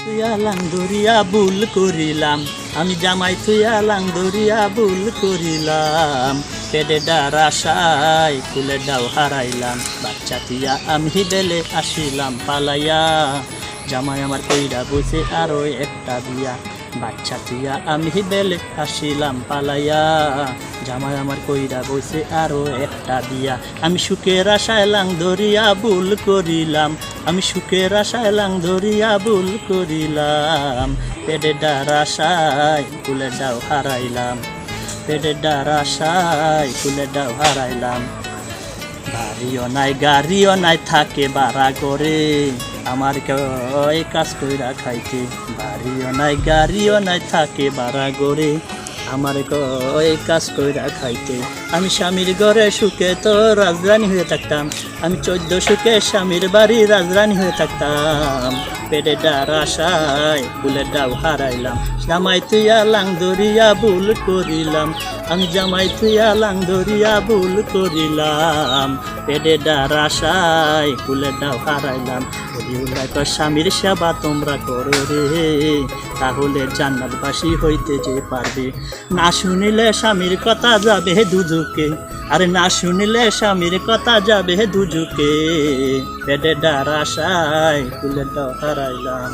তুইয়া lung ধরিয়া ভুল করিলাম, আমি জামাই তুইয়া লাং ধরিয়া ভুল করিলাম। পেটে ডার আশায় কুলে ডাও হারাইলাম, বাচ্চা তুইয়া আমি বেলে আসিলাম পালাইয়া। জামাই আমার কইরা বসে আরো একটা বিয়া, বাচ্চা তুইয়া আমি বেলে আসিলাম পালাইয়া। জামাই আমার কইরা বসে আরো একটা বিয়া, আমি সুখের আশায় লাং ধরিয়া ভুল করিলাম, আমি সুখের আশায় লাং ধরিয়া ভুল করিলাম। পেটে ডার আশায় কুলে ডাও হারাইলাম, পেটে ডার আশায় কুলে ডাও হারাইলাম। বাড়িও নাই গাড়িও নাই থাকে বাড়া করে, আমার কই কাজ কইরা খাইতে। বাড়িও নাই গাড়িও নাই থাকে বাড়া করে, আমার কই কাজ কইরা খাইতে। আমি স্বামীর ঘরে সুখে তো রাজরানী হয়ে থাকতাম, আমি 14 সুখে স্বামীর বাড়ি রাজরানী হয়ে থাকতাম। পেটে ডার আশায় ফুলের ডাও হারাইলাম, জামাই তুইয়া লাং ধরিয়া ভুল করিলাম, আমি জামাই তুইয়া লাং ধরিয়া ভুল করিলাম। পেটে ডার আশায় ফুলের ডাও হারাইলাম। স্বামীর সেবা তোমরা করো রে, তাহলে জান্নাতবাসী হইতে যে পারবে। না শুনিলে স্বামীর কথা যাবে দুজকে, আরে না শুনিলে স্বামীর কথা যাবে দুজকে। পেটে ডার আশায় ফুলের ডাও হারাইলাম।